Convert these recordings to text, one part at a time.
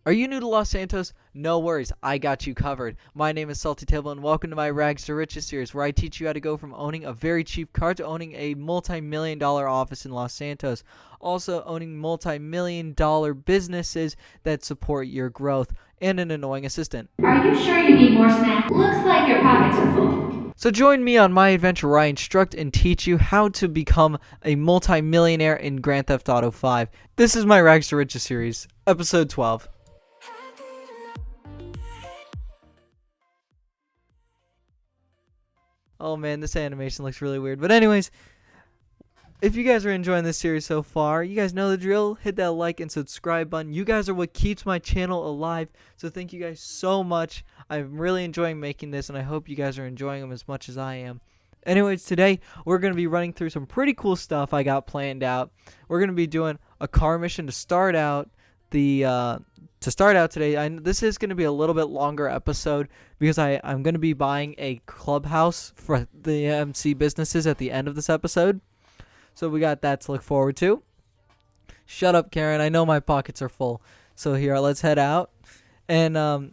Are you new to Los Santos? No worries, I got you covered. My name is Salty Table and welcome to my Rags to Riches series where I teach you how to go from owning a very cheap car to owning a multi-million-dollar office in Los Santos. Also owning multi-million-dollar businesses that support your growth and an annoying assistant. Are you sure you need more snacks? Looks like your pockets are full. So join me on my adventure where I instruct and teach you how to become a multi-millionaire in Grand Theft Auto 5. This is my Rags to Riches series, episode 12. Oh man, this animation looks really weird. But anyways, if you guys are enjoying this series so far, you guys know the drill. Hit that like and subscribe button. You guys are what keeps my channel alive. So thank you guys so much. I'm really enjoying making this, and I hope you guys are enjoying them as much as I am. Anyways, today we're going to be running through some pretty cool stuff I got planned out. We're going to be doing a car mission to start out today. This is going to be a little bit longer episode because I'm going to be buying a Clubhouse for the MC businesses at the end of this episode. So we got that to look forward to. Shut up, Karen. I know my pockets are full. So here, let's head out. And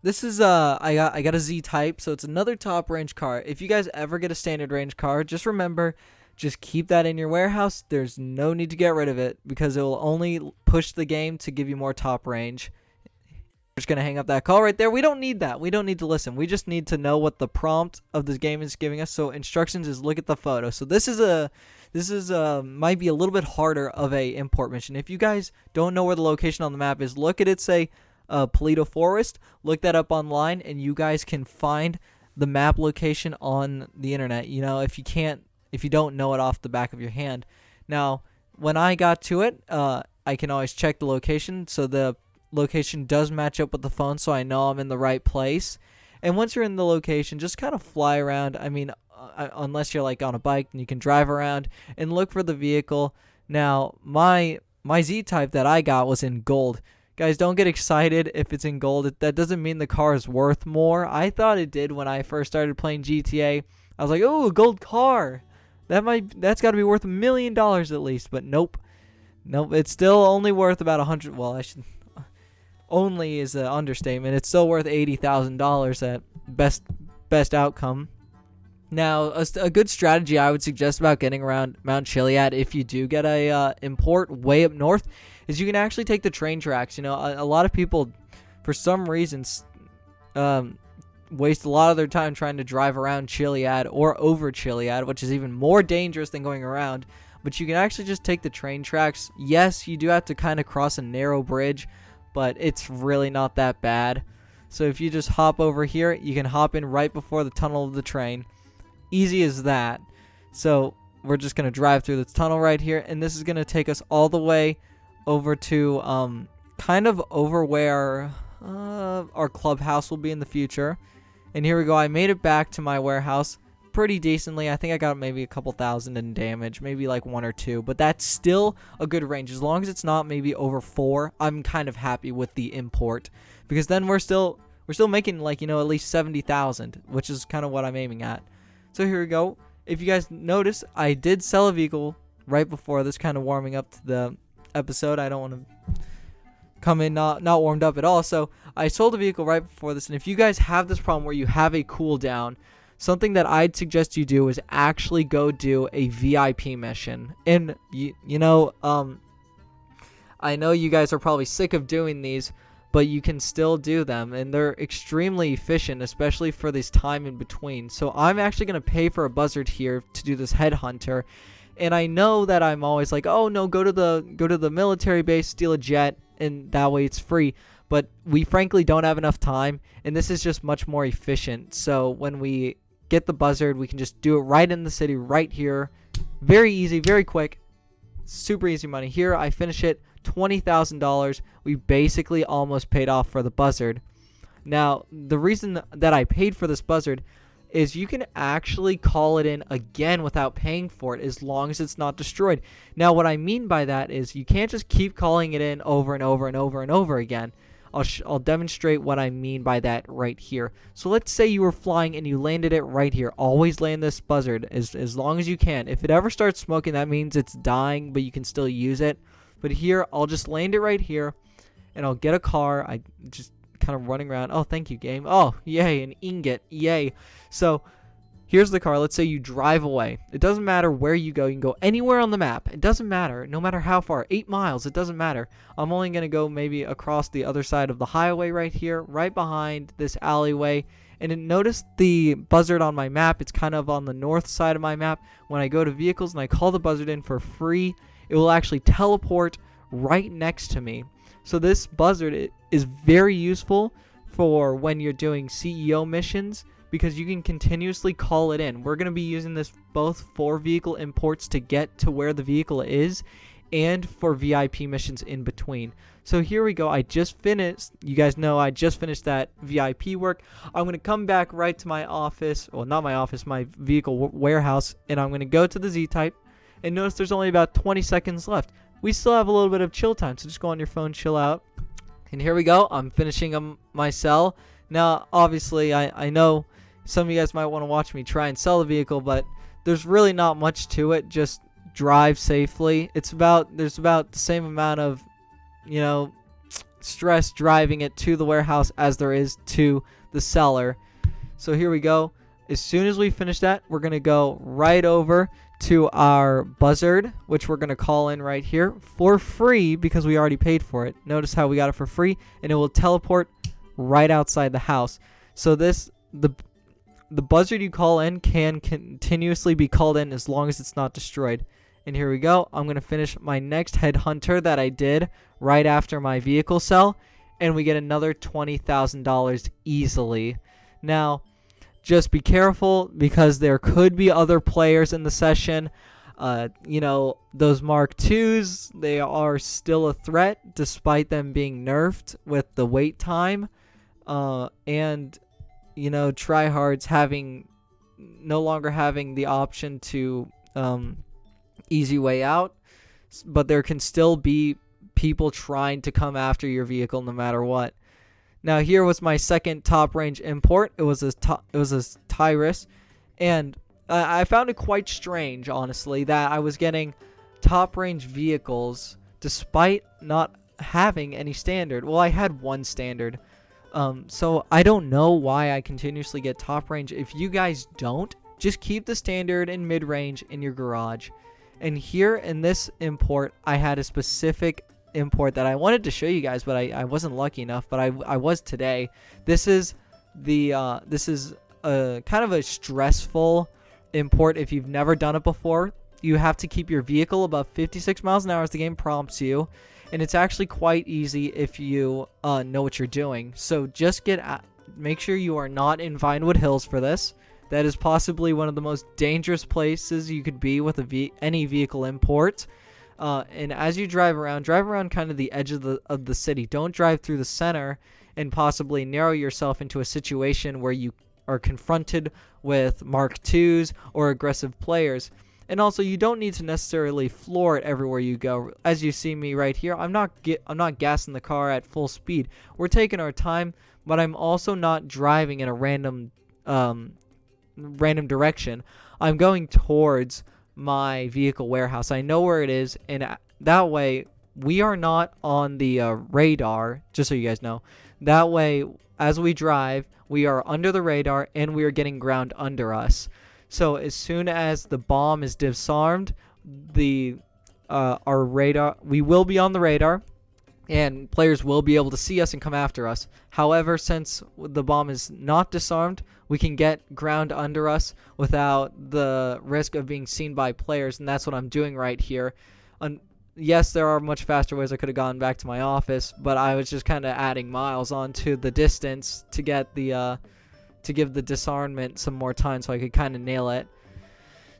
this is I got a Z type, so it's another top range car. If you guys ever get a standard range car, just remember, just keep that in your warehouse. There's no need to get rid of it because it will only push the game to give you more top range. We're just going to hang up that call right there. We don't need that. We don't need to listen. We just need to know what the prompt of this game is giving us. So instructions is look at the photo. So this is might be a little bit harder of a import mission. If you guys don't know where the location on the map is, look at it, say Paleto Forest. Look that up online and you guys can find the map location on the internet. You know, if you don't know it off the back of your hand. Now, when I got to it, I can always check the location. So the location does match up with the phone, so I know I'm in the right place. And once you're in the location, just kind of fly around. I mean, unless you're like on a bike, and you can drive around and look for the vehicle. Now, my Z-Type that I got was in gold. Guys, don't get excited if it's in gold. That doesn't mean the car is worth more. I thought it did when I first started playing GTA. I was like, oh, a gold car. That's got to be worth $1 million at least. But nope. It's still only worth about 100. Well, only is an understatement. It's still worth $80,000 at best outcome. Now, a good strategy I would suggest about getting around Mount Chiliad if you do get a import way up north is you can actually take the train tracks. You know, a lot of people, for some reasons, waste a lot of their time trying to drive around Chiliad or over Chiliad, which is even more dangerous than going around. But you can actually just take the train tracks. Yes, you do have to kind of cross a narrow bridge, but it's really not that bad. So if you just hop over here, you can hop in right before the tunnel of the train. Easy as that. So we're just going to drive through this tunnel right here, and this is going to take us all the way over to kind of over where our clubhouse will be in the future. And here we go. I made it back to my warehouse pretty decently. I think I got maybe a couple thousand in damage, maybe like 1 or 2, but that's still a good range. As long as it's not maybe over 4, I'm kind of happy with the import, because then we're still making, like, you know, at least 70,000, which is kind of what I'm aiming at. So here we go. If you guys notice, I did sell a vehicle right before this, kind of warming up to the episode. I don't want to come in not warmed up at all. So I sold a vehicle right before this, and if you guys have this problem where you have a cooldown, something that I'd suggest you do is actually go do a VIP mission. And you know, I know you guys are probably sick of doing these, but you can still do them, and they're extremely efficient, especially for this time in between. So I'm actually going to pay for a Buzzard here to do this headhunter. And I know that I'm always like, oh no, go to the military base, steal a jet, and that way it's free. But we frankly don't have enough time, and this is just much more efficient. So when we get the Buzzard, we can just do it right in the city, right here. Very easy, very quick, super easy money. Here I finish it, $20,000. We basically almost paid off for the Buzzard. Now, the reason that I paid for this Buzzard is you can actually call it in again without paying for it as long as it's not destroyed. Now, what I mean by that is you can't just keep calling it in over and over and over and over again. I'll demonstrate what I mean by that right here. So let's say you were flying and you landed it right here. Always land this Buzzard as long as you can. If it ever starts smoking, that means it's dying, but you can still use it. But here, I'll just land it right here. and I'll get a car. I just kind of running around. Oh, thank you, game. Oh, yay, an ingot. Yay. So here's the car. Let's say you drive away. It doesn't matter where you go. You can go anywhere on the map. It doesn't matter. No matter how far. 8 miles. It doesn't matter. I'm only going to go maybe across the other side of the highway right here, right behind this alleyway. And notice the Buzzard on my map. It's kind of on the north side of my map. When I go to vehicles and I call the Buzzard in for free, it will actually teleport right next to me. So this Buzzard is very useful for when you're doing CEO missions, because you can continuously call it in. We're going to be using this both for vehicle imports to get to where the vehicle is, and for VIP missions in between. So here we go. I just finished. You guys know I just finished that VIP work. I'm going to come back right to my office. Well, not my office, my vehicle warehouse. And I'm going to go to the Z-Type. And notice there's only about 20 seconds left. We still have a little bit of chill time. So just go on your phone, chill out. And here we go. I'm finishing my sell. Now, obviously, I know some of you guys might want to watch me try and sell the vehicle, but there's really not much to it. Just drive safely. There's about the same amount of, stress driving it to the warehouse as there is to the seller. So here we go. As soon as we finish that, we're going to go right over to our Buzzard, which we're going to call in right here for free because we already paid for it. Notice how we got it for free, and it will teleport right outside the house. So the Buzzard you call in can continuously be called in as long as it's not destroyed. And here we go. I'm going to finish my next headhunter that I did right after my vehicle sell, and we get another $20,000 easily. Now, just be careful because there could be other players in the session. Those Mark IIs, they are still a threat despite them being nerfed with the wait time. And tryhards no longer having the option to easy way out, but there can still be people trying to come after your vehicle no matter what. Now here was my second top range import. It was a Tyrus, and I found it quite strange, honestly, that I was getting top range vehicles despite not having any standard. Well, I had one standard. So I don't know why I continuously get top range. If you guys don't, just keep the standard and mid range in your garage. And here in this import, I had a specific import that I wanted to show you guys, but I wasn't lucky enough, but I was today. This is a kind of a stressful import if you've never done it before. You have to keep your vehicle above 56 miles an hour as the game prompts you. And it's actually quite easy if you know what you're doing. So just make sure you are not in Vinewood Hills for this. That is possibly one of the most dangerous places you could be with any vehicle import. And as you drive around kind of the edge of the city. Don't drive through the center and possibly narrow yourself into a situation where you are confronted with Mark IIs or aggressive players. And also, you don't need to necessarily floor it everywhere you go. As you see me right here, I'm not gassing the car at full speed. We're taking our time, but I'm also not driving in a random direction. I'm going towards my vehicle warehouse. I know where it is, and that way we are not on the radar, just so you guys know. That way, as we drive, we are under the radar and we are getting ground under us. So as soon as the bomb is disarmed, our radar, we will be on the radar, and players will be able to see us and come after us. However, since the bomb is not disarmed, we can get ground under us without the risk of being seen by players, and that's what I'm doing right here. Yes, there are much faster ways I could have gone back to my office, but I was just kind of adding miles onto the distance to get to give the disarmament some more time so I could kind of nail it.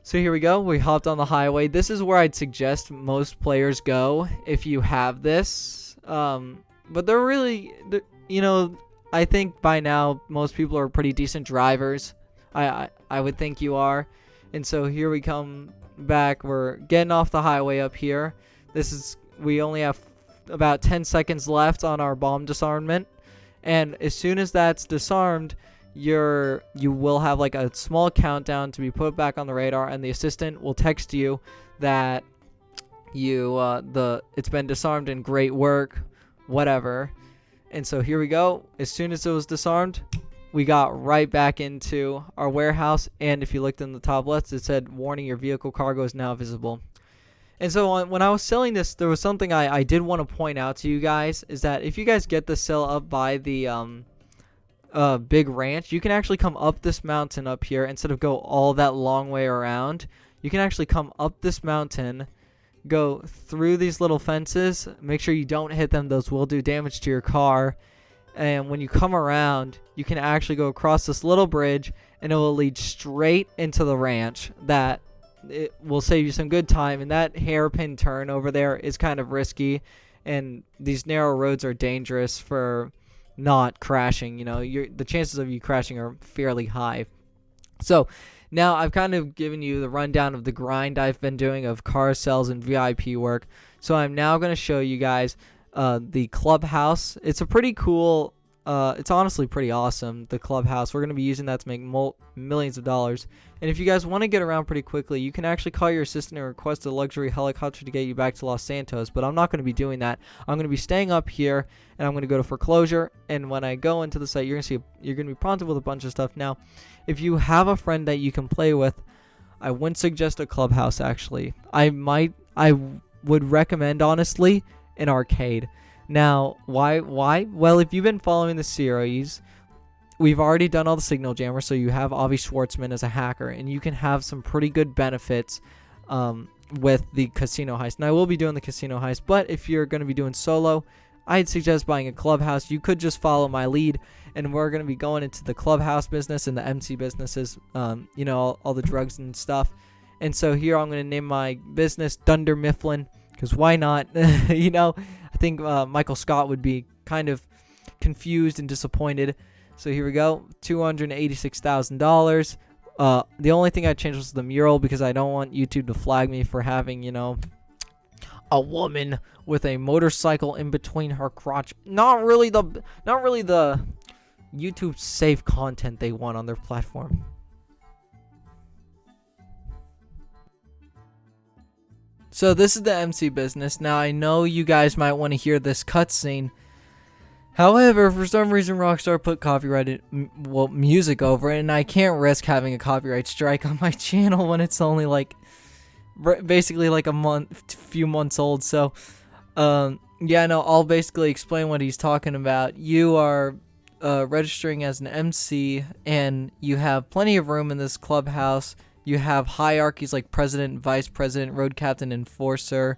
So here we go. We hopped on the highway. This is where I'd suggest most players go if you have this. But they're really, I think by now most people are pretty decent drivers. I would think you are. And so here we come back. We're getting off the highway up here. We only have about 10 seconds left on our bomb disarmament. And as soon as that's disarmed, you will have like a small countdown to be put back on the radar, and the assistant will text you that it's been disarmed and great work. whatever. And so here we go. As soon as it was disarmed, we got right back into our warehouse. And if you looked in the top left, it said, warning, your vehicle cargo is now visible. And so when I was selling this, there was something I did want to point out to you guys, is that if you guys get the sale up by the big ranch, you can actually come up this mountain up here instead of go all that long way around. You can actually come up this mountain, go through these little fences, make sure you don't hit them, those will do damage to your car. And when you come around, you can actually go across this little bridge and it will lead straight into the ranch. That it will save you some good time, and that hairpin turn over there is kind of risky, and these narrow roads are dangerous for not crashing. You know, the chances of you crashing are fairly high. So now I've kind of given you the rundown of the grind I've been doing of car sales and VIP work. So I'm now going to show you guys the Clubhouse. It's a pretty cool, it's honestly pretty awesome, the Clubhouse. We're going to be using that to make millions of dollars. And if you guys want to get around pretty quickly, you can actually call your assistant and request a luxury helicopter to get you back to Los Santos. But I'm not going to be doing that. I'm going to be staying up here, and I'm going to go to foreclosure. And when I go into the site, you're going to be prompted with a bunch of stuff. Now, if you have a friend that you can play with, I wouldn't suggest a Clubhouse, actually. I would recommend, honestly, an arcade. Now, why? Well, if you've been following the series, we've already done all the signal jammers, so you have Avi Schwartzman as a hacker, and you can have some pretty good benefits with the casino heist. And I will be doing the casino heist, but if you're going to be doing solo, I'd suggest buying a Clubhouse. You could just follow my lead, and we're going to be going into the Clubhouse business and the MC businesses, you know, all the drugs and stuff. And so here I'm going to name my business Dunder Mifflin, because why not? You know, I think Michael Scott would be kind of confused and disappointed. So here we go, $286,000. The only thing I changed was the mural, because I don't want YouTube to flag me for having, you know, a woman with a motorcycle in between her crotch. Not really the YouTube safe content they want on their platform. So this is the MC business. Now I know you guys might want to hear this cutscene. However, for some reason Rockstar put copyrighted music over it, and I can't risk having a copyright strike on my channel when it's only like basically like few months old. So yeah, no, I'll basically explain what he's talking about. You are registering as an MC, and you have plenty of room in this clubhouse. You have hierarchies like president, vice president, road captain, enforcer.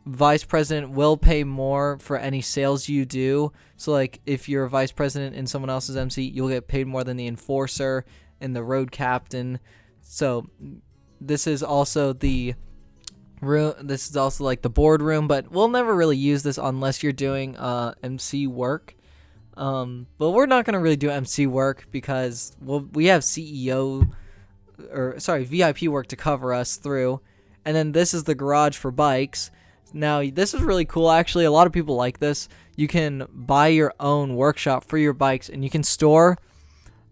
Vice president will pay more for any sales you do. So like if you're a vice president and someone else is MC, you'll get paid more than the enforcer and the road captain. So this is also the room. This is also like the boardroom, but we'll never really use this unless you're doing MC work. But we're not going to really do MC work because we have VIP work to cover us through. And then this is the garage for bikes. Now, this is really cool, actually. A lot of people like this. You can buy your own workshop for your bikes, and you can store,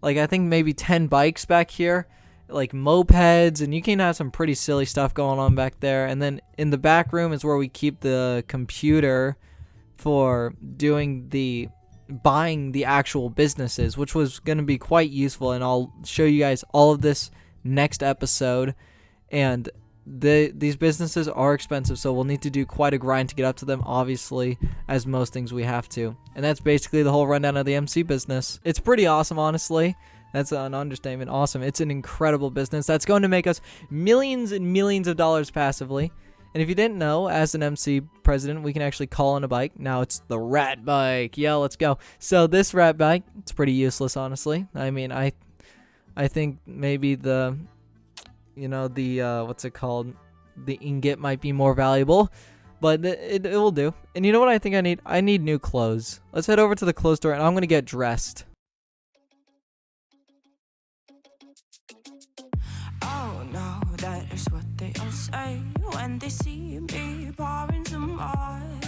like, I think maybe 10 bikes back here, like mopeds, and you can have some pretty silly stuff going on back there. And then in the back room is where we keep the computer for buying the actual businesses, which was going to be quite useful, and I'll show you guys all of this next episode. And these businesses are expensive, so we'll need to do quite a grind to get up to them, obviously, as most things we have to. And that's basically the whole rundown of the MC business. It's pretty awesome, honestly. That's an understatement. Awesome. It's an incredible business that's going to make us millions and millions of dollars passively. And if you didn't know, as an MC president, we can actually call in a bike. Now it's the rat bike. Yeah, let's go. So this rat bike, it's pretty useless, honestly. I mean, I think maybe what's it called? The ingot might be more valuable, but it will do. And you know what I think I need? I need new clothes. Let's head over to the clothes store, and I'm going to get dressed. Oh no, that is what they all say when they see me pouring some wine.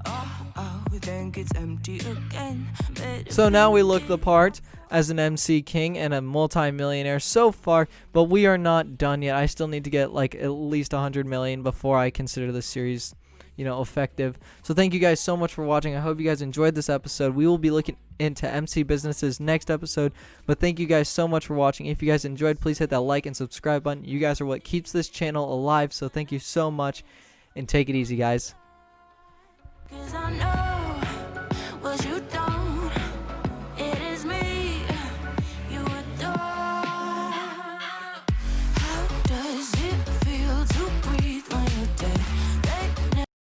Oh, think it's empty again. So now we look the part as an MC king and a multi-millionaire so far, but we are not done yet. I still need to get like at least 100 million before I consider this series, effective. So thank you guys so much for watching. I hope you guys enjoyed this episode. We will be looking into MC businesses next episode, but thank you guys so much for watching. If you guys enjoyed, please hit that like and subscribe button. You guys are what keeps this channel alive, so thank you so much, and take it easy, guys. 'Cause I know what you